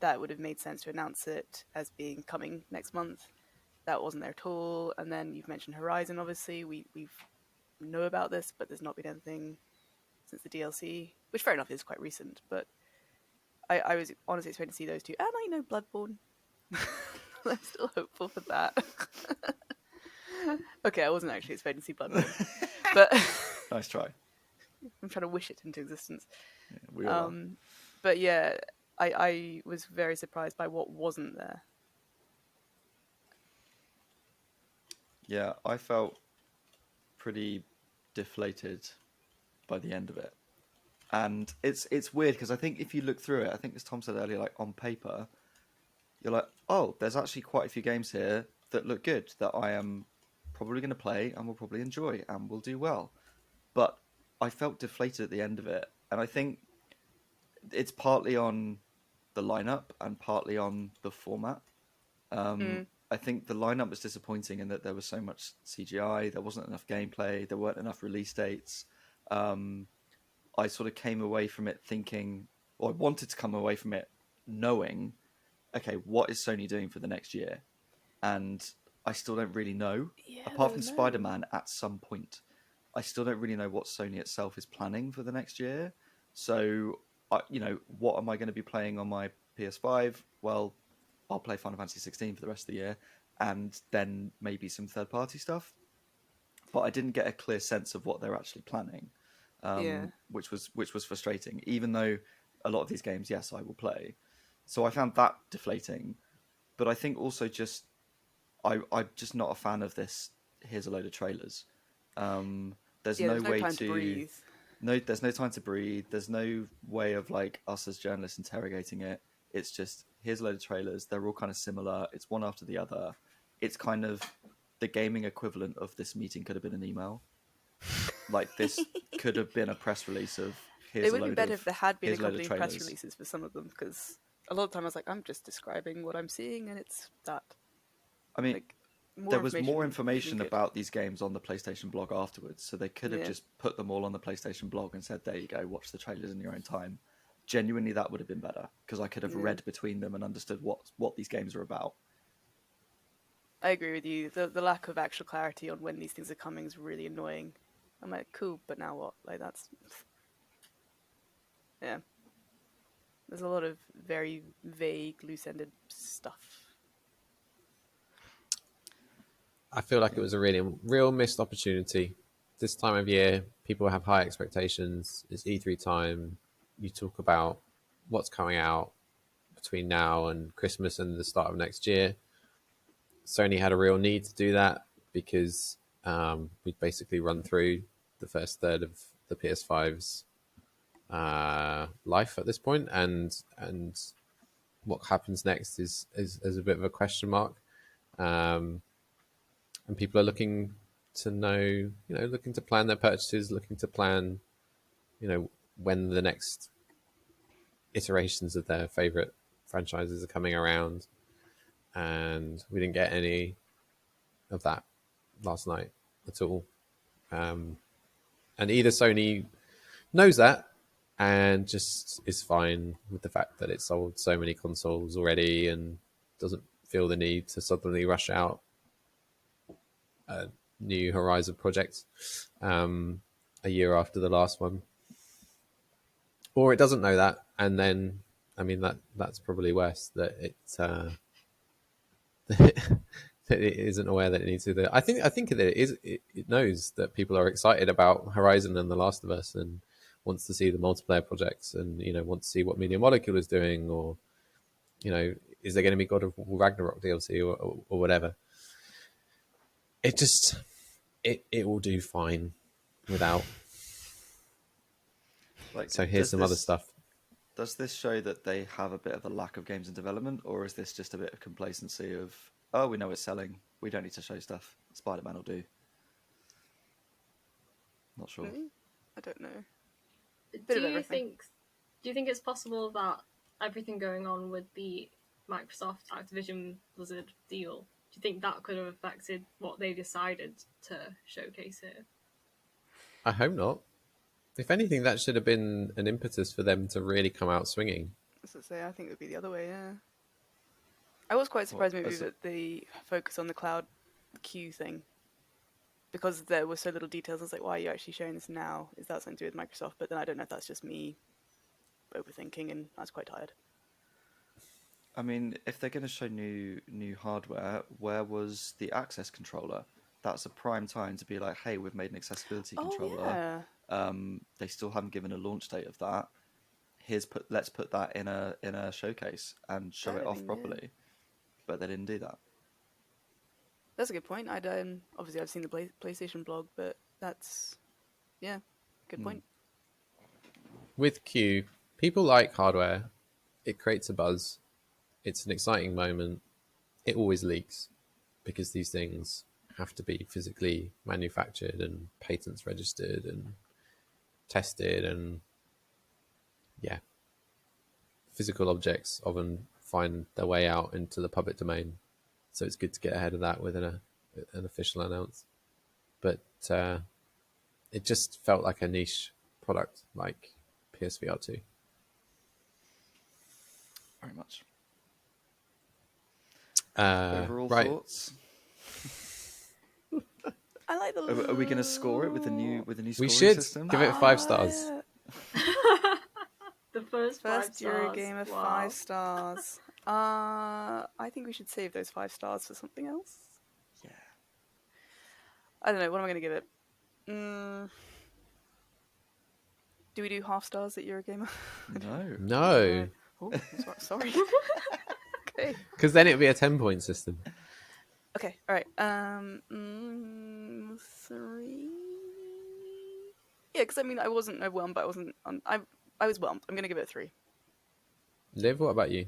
Speaker 3: That would have made sense to announce it as being coming next month. That wasn't there at all. And then you've mentioned Horizon, obviously. We've know about this, but there's not been anything since the DLC, which fair enough is quite recent, but I was honestly expecting to see those two. And I know Bloodborne. I'm still hopeful for that. Okay, I wasn't actually expecting to see Bloodborne, but
Speaker 2: Nice try.
Speaker 3: I'm trying to wish it into existence.
Speaker 2: Yeah, we all are.
Speaker 3: But yeah, I was very surprised by what wasn't there.
Speaker 2: Yeah, I felt pretty deflated by the end of it. And it's weird because I think if you look through it, I think as Tom said earlier, like on paper, you're like, oh, there's actually quite a few games here that look good that I am probably going to play and will probably enjoy and will do well. But I felt deflated at the end of it. And I think it's partly on the lineup and partly on the format. I think the lineup was disappointing in that there was so much CGI, there wasn't enough gameplay, there weren't enough release dates. I sort of came away from it thinking, or I wanted to come away from it knowing, okay, what is Sony doing for the next year? And I still don't really know. Apart from Spider-Man at some point, I still don't really know what Sony itself is planning for the next year. So, what am I going to be playing on my PS5? Well, I'll play Final Fantasy 16 for the rest of the year, and then maybe some third-party stuff. But I didn't get a clear sense of what they're actually planning, which was frustrating. Even though a lot of these games, yes, I will play. So I found that deflating. But I think also just I'm just not a fan of this. Here's a load of trailers. There's no way
Speaker 3: time to breathe.
Speaker 2: There's no time to breathe. There's no way of like us as journalists interrogating it. It's just, here's a load of trailers. They're all kind of similar. It's one after the other. It's kind of the gaming equivalent of this meeting could have been an email. Like this could have been a press release of here's
Speaker 3: It
Speaker 2: a
Speaker 3: would
Speaker 2: load
Speaker 3: be better
Speaker 2: of,
Speaker 3: if there had been
Speaker 2: here's a load of
Speaker 3: accompanying press
Speaker 2: trailers.
Speaker 3: releases for some of them, because a lot of the time I was like, I'm just describing what I'm seeing, and it's that.
Speaker 2: I mean,
Speaker 3: Like,
Speaker 2: there was more
Speaker 3: would
Speaker 2: information
Speaker 3: be good.
Speaker 2: about these games on the PlayStation blog afterwards, so they could have just put them all on the PlayStation blog and said, there you go, watch the trailers in your own time. Genuinely, that would have been better, because I could have read between them and understood what these games are about.
Speaker 3: I agree with you. The lack of actual clarity on when these things are coming is really annoying. I'm like, cool, but now what? Like, that's... Yeah. There's a lot of very vague, loose-ended stuff.
Speaker 1: I feel like it was a really real missed opportunity. This time of year, people have high expectations. It's E3 time. You talk about what's coming out between now and Christmas and the start of next year. Sony had a real need to do that because we'd basically run through the first third of the PS5's life at this point, and what happens next is a bit of a question mark. And people are looking to know, looking to plan their purchases, looking to plan, when the next iterations of their favorite franchises are coming around. And we didn't get any of that last night at all. And either Sony knows that and just is fine with the fact that it sold so many consoles already and doesn't feel the need to suddenly rush out a new Horizon project a year after the last one, or it doesn't know that, and then that's probably worse, that it that it isn't aware that it needs to. I think that it knows that people are excited about Horizon and The Last of Us and wants to see the multiplayer projects and wants to see what Media Molecule is doing, or is there going to be God of War Ragnarok DLC or whatever. It just it will do fine without. So here's some other stuff.
Speaker 2: Does this show that they have a bit of a lack of games in development, or is this just a bit of complacency of, oh, we know it's selling, we don't need to show stuff, Spider-Man will do? Not sure.
Speaker 3: I don't know.
Speaker 4: Do you think it's possible that everything going on with the Microsoft Activision Blizzard deal, do you think that could have affected what they decided to showcase here?
Speaker 1: I hope not. If anything, that should have been an impetus for them to really come out swinging.
Speaker 3: As I say, I think it would be the other way, yeah. I was quite surprised maybe that the focus on the cloud queue thing, because there were so little details. I was like, why are you actually showing this now? Is that something to do with Microsoft? But then I don't know if that's just me overthinking, and I was quite tired.
Speaker 2: I mean, if they're going to show new hardware, where was the access controller? That's a prime time to be like, hey, we've made an accessibility controller.
Speaker 3: Yeah.
Speaker 2: They still haven't given a launch date of that. Let's put that in a showcase and show it off properly. Yeah. But they didn't do that.
Speaker 3: That's a good point. Obviously I've seen the PlayStation blog, but that's good point.
Speaker 1: With Q, people like hardware. It creates a buzz. It's an exciting moment. It always leaks because these things have to be physically manufactured and patents registered and tested, and physical objects often find their way out into the public domain. So it's good to get ahead of that with an official announce. But it just felt like a niche product, like PSVR 2.
Speaker 2: Very much.
Speaker 1: Overall
Speaker 2: thoughts?
Speaker 3: I like the.
Speaker 2: Are we going to score it with the new scoring system?
Speaker 1: Give it 5 stars.
Speaker 4: The first 5 stars.
Speaker 3: Eurogamer 5 stars. I think we should save those 5 stars for something else.
Speaker 2: Yeah.
Speaker 3: I don't know. What am I going to give it? Do we do half stars at Eurogamer?
Speaker 1: No.
Speaker 3: Oh, sorry. Okay.
Speaker 1: Because then it would be a 10-point system.
Speaker 3: Okay. All right. 3. Yeah, because I wasn't overwhelmed, but I wasn't. I was whelmed. I'm going to give it a 3.
Speaker 1: Liv, what about you?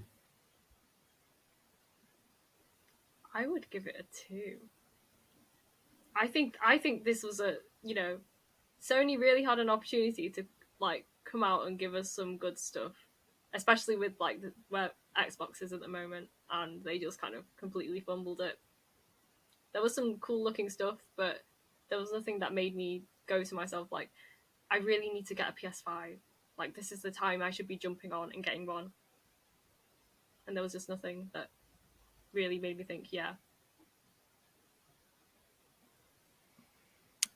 Speaker 4: I would give it a 2. I think this was Sony really had an opportunity to come out and give us some good stuff, especially with where Xbox is at the moment, and they just kind of completely fumbled it. There was some cool looking stuff, but there was nothing that made me go to myself I really need to get a PS5. This is the time I should be jumping on and getting one. And there was just nothing that really made me think, yeah,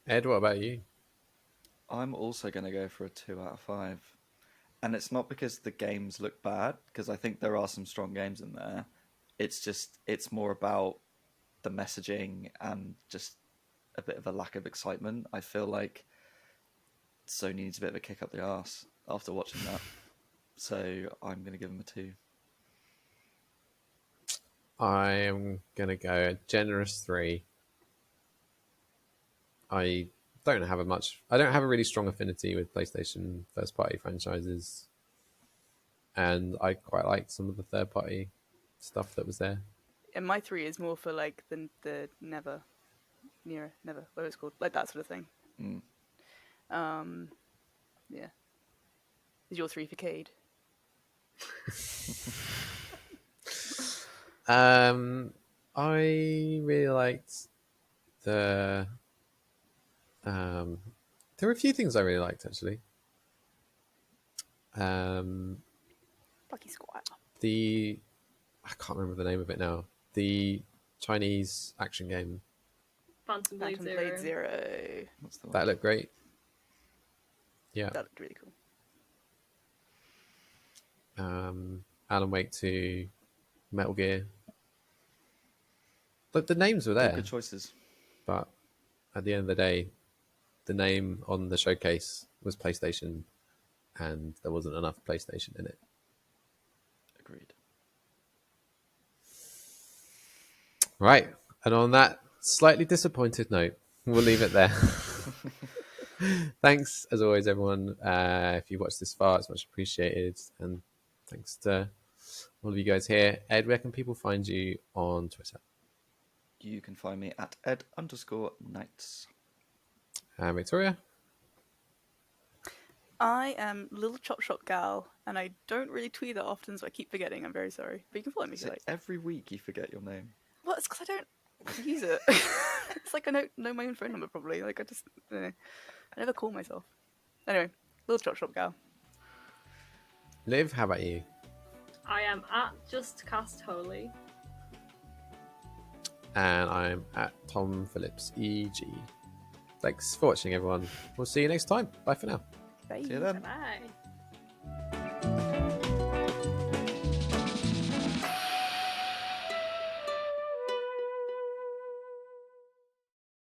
Speaker 1: Ed, what about you?
Speaker 2: I'm also going to go for a 2 out of 5. And it's not because the games look bad, because I think there are some strong games in there. It's more about the messaging and just a bit of a lack of excitement. I feel like Sony needs a bit of a kick up the arse after watching that. So I'm going to give them a 2.
Speaker 1: I am going to go a generous 3. I don't have a really strong affinity with PlayStation first party franchises. And I quite liked some of the third party stuff that was there.
Speaker 3: And my 3 is more for like the never, what it's called, like that sort of thing. Yeah. Is your 3 for Cade?
Speaker 1: I really liked the. There were a few things I really liked actually.
Speaker 3: Lucky Squire.
Speaker 1: I can't remember the name of it now. The Chinese action game
Speaker 4: Phantom Blade
Speaker 3: Phantom
Speaker 4: Zero.
Speaker 3: Blade Zero.
Speaker 2: That's the one.
Speaker 1: that looked great. Yeah.
Speaker 3: That looked really cool.
Speaker 1: Alan Wake 2, Metal Gear. But the names were
Speaker 2: They're
Speaker 1: there,
Speaker 2: good choices.
Speaker 1: but at the end of the day, the name on the showcase was PlayStation, and there wasn't enough PlayStation in it.
Speaker 2: Agreed.
Speaker 1: Right, and on that slightly disappointed note, we'll leave it there. Thanks, as always, everyone. If you watched this far, it's much appreciated. And thanks to all of you guys here. Ed, where can people find you on Twitter?
Speaker 2: You can find me at ed_nights.
Speaker 1: Victoria?
Speaker 3: I am Little Chop Shop Gal, and I don't really tweet that often, so I keep forgetting. I'm very sorry. But you can follow me if you
Speaker 2: So
Speaker 3: like.
Speaker 2: every week you forget your name.
Speaker 3: Well, it's because I don't use it. It's like I don't know my own phone number, probably. Like, I just, I don't know. I never call myself. Anyway, Little Chop Shop Gal.
Speaker 1: Liv, how about you?
Speaker 4: I am at Just Cast Holy.
Speaker 1: And I'm at Tom Phillips EG. Thanks for watching, everyone. We'll see you next time. Bye for now.
Speaker 3: Bye.
Speaker 2: See you then.
Speaker 4: Bye.